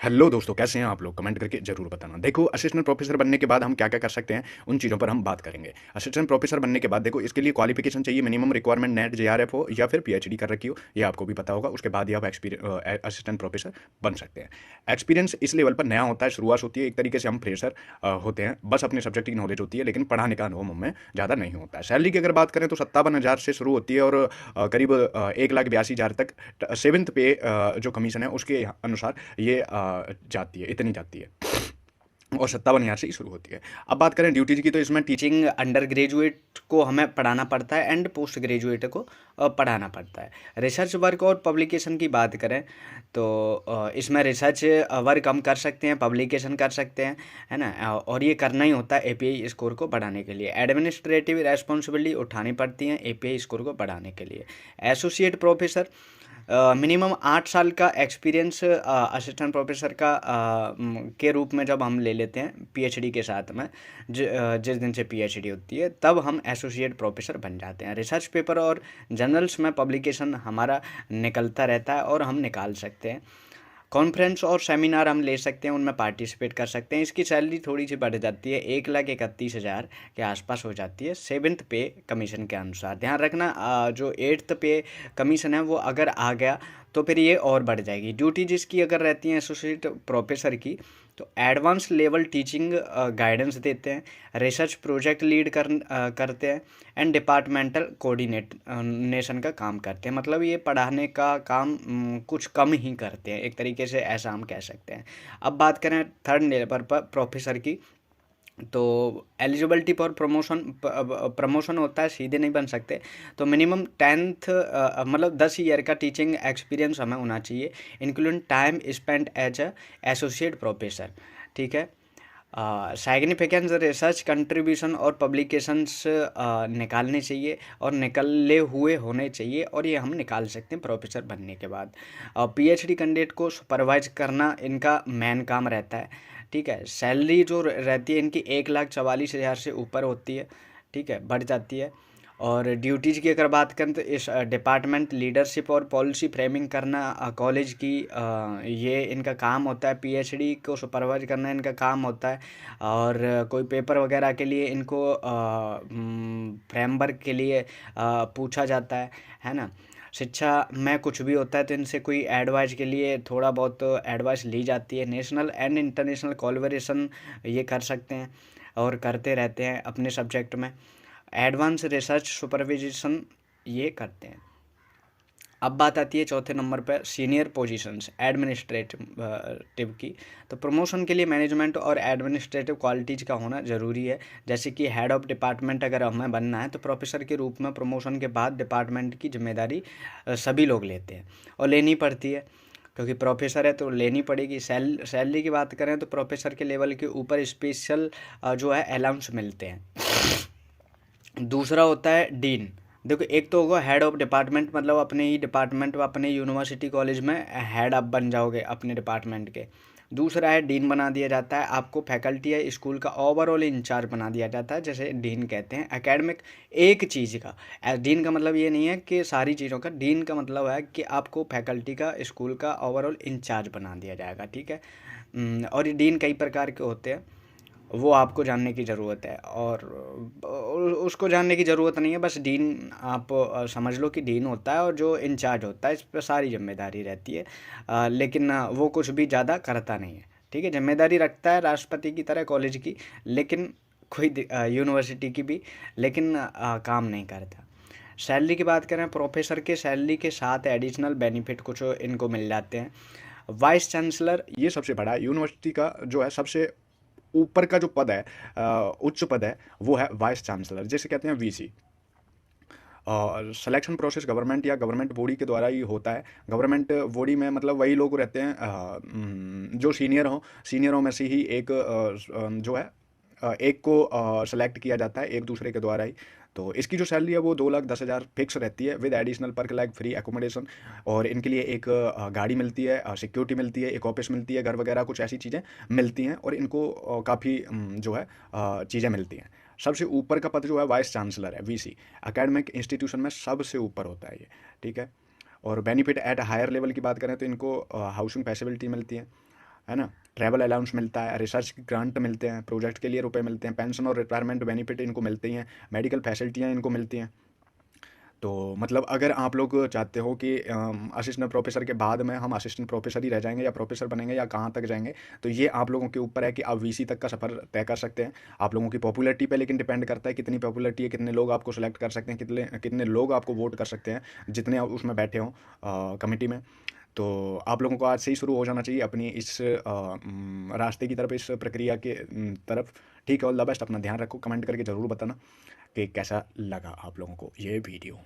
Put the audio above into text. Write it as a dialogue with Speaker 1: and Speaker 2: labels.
Speaker 1: Hello दोस्तों, कैसे हैं आप लोग? कमेंट करके ज़रूर बताना। देखो, असिस्टेंट प्रोफेसर बनने के बाद हम क्या-क्या कर सकते हैं, उन चीज़ों पर हम बात करेंगे। असिस्टेंट प्रोफेसर बनने के बाद देखो, इसके लिए क्वालिफ़िकेशन चाहिए, मिनिमम रिक्वायरमेंट नेट जेआरएफ हो या फिर पीएचडी कर रखी हो, ये आपको भी पता होगा। उसके बाद ही आप असिस्टेंट प्रोफेसर बन सकते हैं। एक्सपीरियंस इस लेवल पर नया होता है, शुरुआत होती है, एक तरीके से हम फ्रेशर होते हैं, बस अपने सब्जेक्ट की नॉलेज होती है, लेकिन पढ़ाने का अनुभव हमें ज़्यादा नहीं होता है। सैलरी की अगर बात करें तो 57,000 से शुरू होती है और करीब 1,82,000 तक सेवंथ पे जो कमीशन है, उसके अनुसार ये जाती है, इतनी जाती है और 57,000 से ही शुरू होती है। अब बात करें ड्यूटीज़ की, तो इसमें
Speaker 2: टीचिंग अंडर ग्रेजुएट को हमें पढ़ाना पड़ता है एंड पोस्ट ग्रेजुएट को पढ़ाना पड़ता है। रिसर्च वर्क और पब्लिकेशन की बात करें तो इसमें रिसर्च वर्क हम कर सकते हैं, पब्लिकेशन कर सकते हैं, है ना। और ये करना ही होता है एपीआई स्कोर को बढ़ाने के लिए। एडमिनिस्ट्रेटिव रेस्पॉन्सिबिलिटी उठानी पड़ती है एपीआई स्कोर को बढ़ाने के लिए। एसोसिएट प्रोफेसर मिनिमम 8 साल का एक्सपीरियंस असिस्टेंट प्रोफेसर का के रूप में जब हम ले लेते हैं पीएचडी के साथ में, जिस दिन से पीएचडी होती है तब हम एसोसिएट प्रोफेसर बन जाते हैं। रिसर्च पेपर और जर्नल्स में पब्लिकेशन हमारा निकलता रहता है और हम निकाल सकते हैं। कॉन्फ्रेंस और सेमिनार हम ले सकते हैं, उनमें पार्टिसिपेट कर सकते हैं। इसकी सैलरी थोड़ी सी बढ़ जाती है, 1,31,000 के आसपास हो जाती है सेवन्थ पे कमीशन के अनुसार। ध्यान रखना जो एट्थ पे कमीशन है वो अगर आ गया तो फिर ये और बढ़ जाएगी। ड्यूटी जिसकी अगर रहती है एसोसिएट प्रोफेसर की, तो एडवांस लेवल टीचिंग गाइडेंस देते हैं, रिसर्च प्रोजेक्ट लीड करते हैं एंड डिपार्टमेंटल कोऑर्डिनेशन का काम करते हैं। मतलब ये पढ़ाने का काम कुछ कम ही करते हैं, एक तरीके से ऐसा हम कह सकते हैं। अब बात करें थर्ड लेवल पर प्रोफेसर की, तो एलिजिबिलिटी फॉर प्रमोशन होता है, सीधे नहीं बन सकते। तो मिनिमम 10th मतलब 10 ईयर का टीचिंग एक्सपीरियंस हमें होना चाहिए, including time spent as a associate professor. ठीक है। साइग्निफिकेंस रिसर्च कंट्रीब्यूशन और पब्लिकेशंस निकालने चाहिए और निकले हुए होने चाहिए, और ये हम निकाल सकते हैं प्रोफेसर बनने के बाद। पीएचडी कैंडिडेट को सुपरवाइज करना इनका मेन काम रहता है। ठीक है। सैलरी जो रहती है इनकी 1,44,000 से ऊपर होती है। ठीक है, बढ़ जाती है। और ड्यूटीज़ की अगर बात करें तो इस डिपार्टमेंट लीडरशिप और पॉलिसी फ्रेमिंग करना कॉलेज की ये इनका काम होता है। पीएचडी को सुपरवाइज करना इनका काम होता है। और कोई पेपर वगैरह के लिए इनको फ्रेमवर्क के लिए पूछा जाता है ना। शिक्षा में कुछ भी होता है तो इनसे कोई एडवाइस के लिए थोड़ा बहुत एडवाइस ली जाती है। नेशनल एंड इंटरनेशनल कोलैबोरेशन ये कर सकते हैं और करते रहते हैं अपने सब्जेक्ट में। एडवांस रिसर्च सुपरविजन ये करते हैं। अब बात आती है चौथे नंबर पर सीनियर पोजीशंस एडमिनिस्ट्रेटिव की। तो प्रमोशन के लिए मैनेजमेंट और एडमिनिस्ट्रेटिव क्वालिटीज़ का होना ज़रूरी है। जैसे कि हेड ऑफ डिपार्टमेंट अगर हमें बनना है तो प्रोफेसर के रूप में प्रमोशन के बाद डिपार्टमेंट की जिम्मेदारी सभी लोग लेते हैं और लेनी पड़ती है, क्योंकि प्रोफेसर है तो लेनी पड़ेगी। सैलरी की बात करें तो प्रोफेसर के लेवल के ऊपर स्पेशल जो है अलाउंस मिलते हैं। दूसरा होता है डीन। देखो, एक तो होगा हेड ऑफ डिपार्टमेंट, मतलब अपने ही डिपार्टमेंट व अपने यूनिवर्सिटी कॉलेज में हेड आप बन जाओगे अपने डिपार्टमेंट के। दूसरा है डीन, बना दिया जाता है आपको, फैकल्टी या स्कूल का ओवरऑल इंचार्ज बना दिया जाता है, जैसे डीन कहते हैं एकेडमिक एक चीज़ का। डीन का मतलब ये नहीं है कि सारी चीज़ों का, डीन का मतलब है कि आपको फैकल्टी का स्कूल का ओवरऑल इंचार्ज बना दिया जाएगा। ठीक है। और ये डीन कई प्रकार के होते हैं, वो आपको जानने की ज़रूरत है। और उसको जानने की ज़रूरत नहीं है, बस डीन आप समझ लो कि डीन होता है और जो इंचार्ज होता है इस पर सारी जिम्मेदारी रहती है। लेकिन वो कुछ भी ज़्यादा करता नहीं है। ठीक है, जिम्मेदारी रखता है राष्ट्रपति की तरह कॉलेज की, लेकिन कोई यूनिवर्सिटी की भी, लेकिन काम नहीं करता। सैलरी की बात करें, प्रोफेसर के सैलरी के साथ एडिशनल बेनिफिट कुछ इनको मिल जाते हैं। वाइस चांसलर,
Speaker 1: ये सबसे बड़ा यूनिवर्सिटी का जो है सबसे ऊपर का जो पद है, उच्च पद है, वो है वाइस चांसलर, जिसे कहते हैं वीसी। और सिलेक्शन प्रोसेस गवर्नमेंट या गवर्नमेंट बॉडी के द्वारा ही होता है। गवर्नमेंट बॉडी में मतलब वही लोग रहते हैं जो सीनियर हों, सीनियरों में से ही एक जो है एक को सेलेक्ट किया जाता है एक दूसरे के द्वारा ही। तो इसकी जो सैलरी है वो 2,10,000 फिक्स रहती है, with additional perk like free accommodation. और इनके लिए एक गाड़ी मिलती है, सिक्योरिटी मिलती है, एक ऑफिस मिलती है, घर वगैरह कुछ ऐसी चीज़ें मिलती हैं, और इनको काफ़ी जो है चीज़ें मिलती हैं। सबसे ऊपर का पद जो है वाइस चांसलर है, वीसी। एकेडमिक इंस्टीट्यूशन में सबसे ऊपर होता है ये। ठीक है। और बेनिफिट एट हायर लेवल की बात करें तो इनको हाउसिंग फैसिलिटी मिलती है, है ना, ट्रैवल अलाउंस मिलता है, रिसर्च ग्रांट मिलते हैं, प्रोजेक्ट के लिए रुपए मिलते हैं, पेंशन और रिटायरमेंट बेनिफिट इनको मिलते ही हैं, मेडिकल फैसिलिटियाँ इनको मिलती हैं। तो मतलब अगर आप लोग चाहते हो कि असिस्टेंट प्रोफेसर के बाद में हम असिस्टेंट प्रोफेसर ही रह जाएंगे या प्रोफेसर बनेंगे या कहाँ तक जाएंगे, तो ये आप लोगों के ऊपर है कि आप वीसी तक का सफ़र तय कर सकते हैं। आप लोगों की पॉपुलैरिटी पे लेकिन डिपेंड करता है कितनी पॉपुलैरिटी है, कितने लोग आपको सेलेक्ट कर सकते हैं, कितने कितने लोग आपको वोट कर सकते हैं, जितने आप उसमें बैठे हों कमेटी में। तो आप लोगों को आज से ही शुरू हो जाना चाहिए अपनी इस रास्ते की तरफ, इस प्रक्रिया के तरफ। ठीक है, ऑल द बेस्ट, अपना ध्यान रखो, कमेंट करके ज़रूर बताना कि कैसा लगा आप लोगों को ये वीडियो।